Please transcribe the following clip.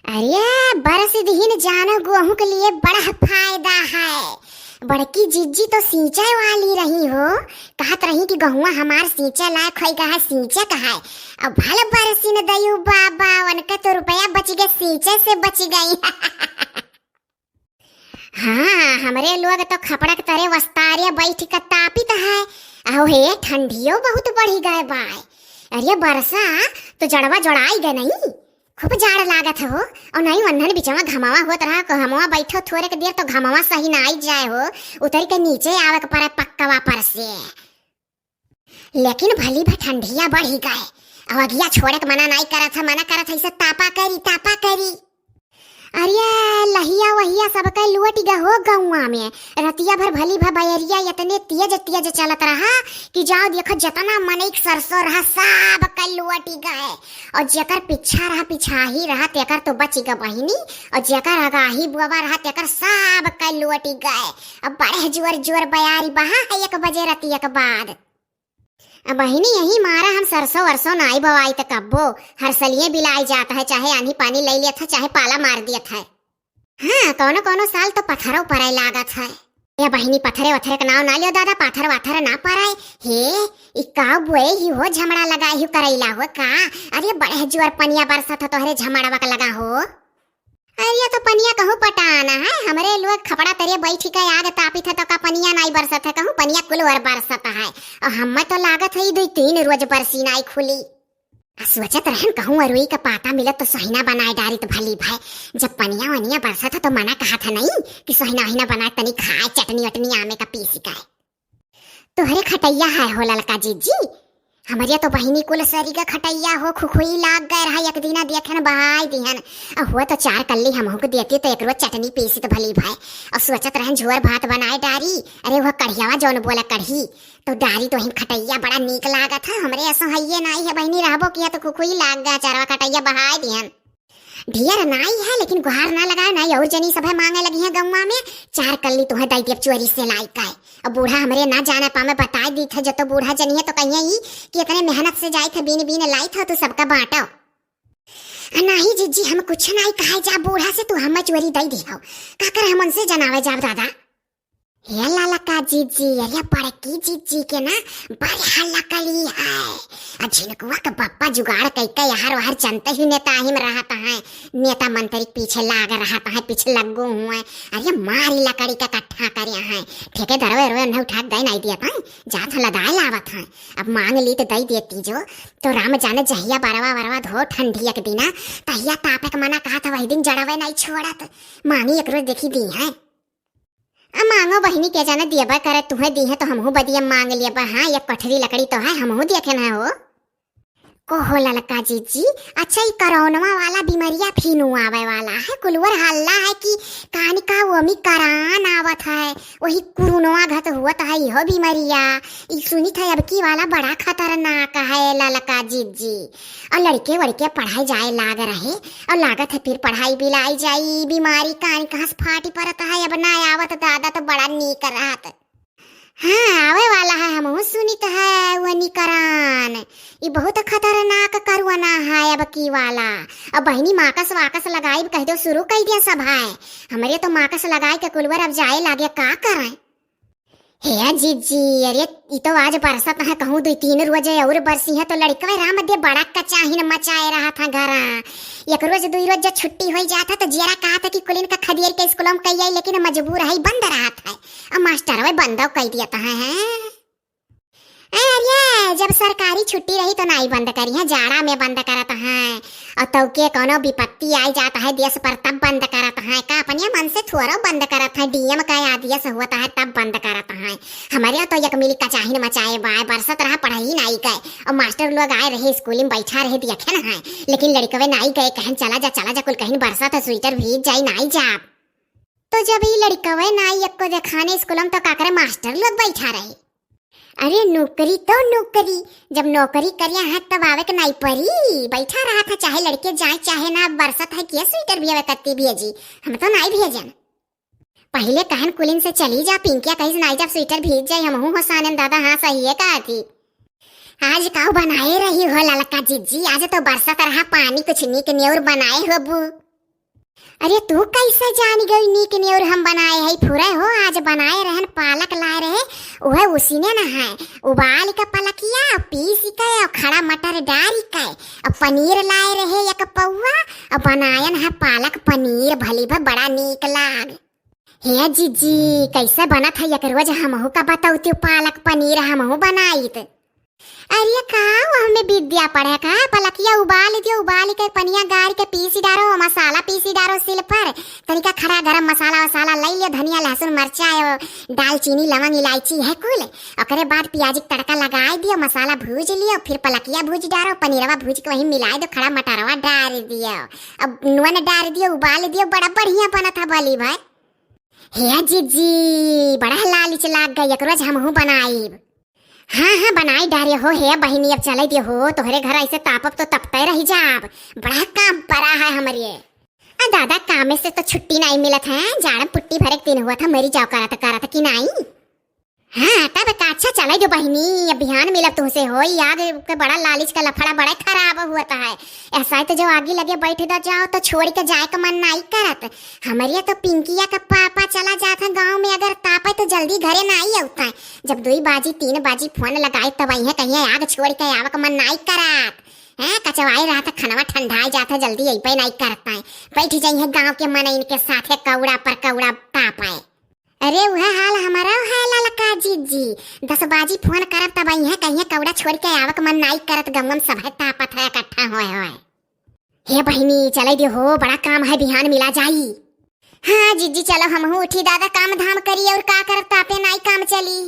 अरे बरस दिन जानो गेहूं के लिए बड़ा फायदा है। बड़की जिज्जी तो सिंचाई वाली रही हो, कहत रही कि गहुआ हमार सिंचा लायक है, कहा सिंचा कहा है। अब भले बरसी न दयू बाबा, उनका तो रुपया बच गए, सिंचे से बच गई। हाँ, हमरे लोग तो खपड़क तरे वस्तारिया बैठ के तापित है। अहो हे ठंडियो बहुत बढ़ी गए बाय। अरे बरसा तो जड़वा जड़ाई गए नहीं, खूब जाड़ लागत हो। और नहीं वंधन बिचवा घमावा होत रहा, घमावा बैठो थोड़े के देर तो घमावा सही ना आई जाए हो, उतर के नीचे आवे के पड़े पक्का पर से। लेकिन भली भा ठंडिया बढ़ी गए। अब अगिया छोड़े के मना नहीं करत है, मना करत है इसे तापा करी तापा करी। अरे लहिया वहिया सबका लुट गया हो गौवा में। रतिया भर भली भा बैरिया इतने तेज तेज चलत रहा कि जाओ देखो जतना मन सरसों रहा सब का लुट गए। और जेकर पीछा रहा पिछाही रहा तेकर तो बच गए बहिनी, और जेकर अगाही बुआ रहा तेकर सब का लुट गए। अब बड़े जोर जोर बयारी बहा 1 बजे रतिया के बाद। बहिनी यही मारा हम सरसों वरसों नाई बवाई तक कब्बो हरसलिए बिलाई जाता है, चाहे आंधी पानी ले लिया था, चाहे पाला मार दिया था। हाँ, कोनो कोनो साल तो पत्थरों पर लागत है। ये बहिनी पत्थरे वथरे का नाव ना लियो दादा, पाथर वाथर ना पराए। हे इका बुए ही हो, झमड़ा लगा ही करैला हो का। अरे बड़े जोर पनिया बरसत तो हरे झमड़ा का लगा हो। अरे तो पनिया कहूँ पटाना है, हमरे लोग खपड़ा तरिए बैठ के आग तापी था तो का पनिया नहीं बरसत है, कहूँ पनिया कुलवर बरसत है। और हम तो लागत है 2-3 रोज बरसी नहीं खुली। सोचत रहन कहूँ अरुई का पाता मिलत तो सहीना बनाए डारी तो भली भाई। जब पनिया वनिया बरसत था तो मना कहा था नहीं कि सहीना वहीना बनाए तनी खाए चटनी वटनी आमे का पीसी का। तुहरे खटैया है हो ललका जीजी, हमारे तो बहिनी कुल सरी का खटैया हो, खुखुई लाग गए रहा। एक दिना देखन बहाई दिहन हुआ तो 4 कल्ली हम को देती तो एक रोज चटनी पीसी तो भली भाई। और सोचत रहन झोर भात बनाए डारी। अरे वह कढ़ियावा जौन बोला कढ़ी तो डारी तो हिम खटैया बड़ा नीक लागत था। हमरे ऐसा हइये नहीं है बहिनी, रहबो किया तो खुखुई लाग गया, चारवा खटैया बहाई दिहन। ढेर नाई है लेकिन गुहार ना लगाए नहीं, और जनी सब मांगे लगी है गौवा में। 4 कल्ली तुम्हें दै दिया चोरी से लाई का। अब बूढ़ा हमरे ना जाने पामे बताई दी था, जब तो बूढ़ा जनी है तो कहिए ही कि इतने मेहनत से जाई था, बीन बीन लाई था तो सबका बांटो। नहीं जीजी हम कुछ नहीं कहे जा बूढ़ा से, तू हम चोरी दई दी हो का कर हम उनसे जनावे जाब दादा। हे ललका जीजी, अरे बड़की जीजी के ना बड़ा लकड़ी है। झिनकुआ का बप्पा जुगाड़ कई यार वहार जनते ही नेता ही में रहता है, नेता मंत्री पीछे लाग रहता है, पीछे लगो हुए। अरे मारी लकड़ी का कट्ठा कर है, ठेकेदार न उठा दे नहीं दिया था, जात लदाए लावत है। अब मांग ली तो दई देती जो, तो राम जाने जहिया बरवा धो ठंडिया के दिना तहिया तापे के मना कहा था, वही दिन जड़ावे नहीं छोड़त। मांगी एक रोज देखी दी है। मांगो बहिनी के जाने दिया करे, तुम्हें दी है तो हमहू बदिया मांग लिया बा। हाँ एक कठरी लकड़ी तो है, हमहू देखे ना हो कोहो ललका जीजी। अच्छा ये कोरोना वाला बीमारिया फिर आवे वाला है, कुलवर हल्ला है कि कहानी का वो मी करान आवत है, वही कोरोना घत हुआ है यह बीमारिया। सुनी था अब की वाला बड़ा खतरनाक है ललका जीजी। और लड़के वड़के पढ़ाई जाए लाग रहे, और लागत है फिर पढ़ाई भी लाई जाई, बीमारी कहानी कहाँ से फाटी पड़ता है। अब ना आवत दादा तो बड़ा नीक रहत। हाँ आवे वाला है, हम सुनित है वो निकरान, ये बहुत खतरनाक करुआना है अब की वाला। अब बहिनी माकस वाकस लगाई कह दो शुरू कर दिया सब है। हमारे तो माकस लगाए के कुलवर अब जाए लागे का करें। हे जीजी अरे ये तो आज बरसत है, कहूँ 2-3 रोज और बरसी है तो लड़का राम दे बड़ा कचाही मचाए रहा था घर। 1 रोज 2 रोज जब छुट्टी हो जाता तो जरा कहा था कि कुलीन का खदियर के स्कूल में कही, लेकिन मजबूर है बंद रहा था। अब मास्टर वे बंद कह दिया था है। अरे जब सरकारी छुट्टी रही तो नहीं बंद करी है, जाड़ा में बंद करता है। और तो के कोनो विपत्ति आई जाता है देश पर तब बंद करता है, का अपने मन से थोड़ा बंद करता है, डीएम का आदेश होता है तब बंद करता है। हमारे तो एक मिली कचाही मचाए बाय बरसत रहा, पढ़ाई नहीं गए और मास्टर लोग आए रहे स्कूल में बैठा रहे देखे ना है, लेकिन लड़कवे नहीं गए, कहन चला जा कुल कहीं बरसत है स्वेटर भीज जाए नहीं जा। तो जब ये लड़कवे नहीं एक को देखाने स्कूल में तो का करे मास्टर लोग बैठा रहे। अरे नौकरी तो नौकरी, जब नौकरी करिया है तब आवे के नहीं परी, बैठा रहा था चाहे लड़के जाए चाहे ना। बरसत है क्या स्वेटर भी आवे कत्ती भेजी, हम तो नहीं भेजन। पहले कहन कुलिन से चली जा पिंकिया कहीं नहीं जब स्वेटर भीज जाए हमहू हसानन दादा। हाँ सही है कहा थी। आज काऊ बनाए रही हो ललका जीजी, आज तो बरसात रहा पानी कुछ निक न्योर बनाए हो बू। अरे तू कैसे जान गई नीक ने और हम बनाए है फुरे हो आज बनाए रहन पालक लाए रहे ओहे उसी ने ना है उबाल के पलकिया और पीस के और खड़ा मटर डाल के और पनीर लाए रहे एक पौवा और बनायन है पालक पनीर भली भा बड़ा नीक लाग। हे जीजी कैसे बना था एक रोज हमहू का बताऊती पालक पनीर हमहू बनाई। अरे का हमें विद्या पढ़े का पलकिया उबाल के पनिया गार के पीसी डारो मसाला पीसी डारो सिल पर तनिका खड़ा गरम मसाला वसाला ले लियो धनिया लहसुन मरचा दालचीनी लवंग इलायची है कुल ओकरे बाद प्याज के तड़का लगाए दियो मसाला भूज लियो फिर पलकिया भूज डारो पनीरवा भूज के वही मिलाए दो खड़ा मटरवा डाल दियो अब नुन डाल दियो उबाल दियो बड़ा बढ़िया बना था बोली भाई। हे जीजी बड़ा लालच लाग गई एक रोज हमहू बनाई। हाँ बनाई डारे हो हे बहिनी अब चले दियो हो तोहरे घर ऐसे तापब तो तपते रही जाब बड़ा काम पड़ा है हमारे दादा काम से तो छुट्टी नहीं मिलत है जाड़ा पुट्टी भरे दिन हुआ था मरी जाओ करा था कि नहीं। हाँ तब का अच्छा चले दो बहिनी अब बिहान मिलब तुमसे हो आग के बड़ा लालिच का लफड़ा बड़ा खराब हुआ है ऐसा तो जो आगे लगे बैठे दा जाओ तो छोड़ के जाए का मन नहीं करत हमारे तो पिंकिया का पापा चला जाता गांव में अगर तापे तो जल्दी घरे नहीं आता है जब 2 बाजी 3 बाजी फोन लगाए तब वही कहीं आग छोड़ के आवा का मन नहीं करत है कचवाई रहा था खाना ठंडा जाता जल्दी यही पे नहीं करता है बैठ जाइए गाँव के मन इनके साथ कौड़ा पर कौड़ा तापाए। अरे वह हाल हमारा है ललका जीजी 10 बाजी फोन करब तब यहाँ कहीं कौड़ा छोड़ के आवक मन नहीं करत गमम सब है तापत है इकट्ठा होए होए। हे बहिनी चले दियो हो बड़ा काम है बिहान मिला जाई। हाँ जीजी चलो हम उठी दादा काम धाम करी और का करब तापे नहीं काम चली।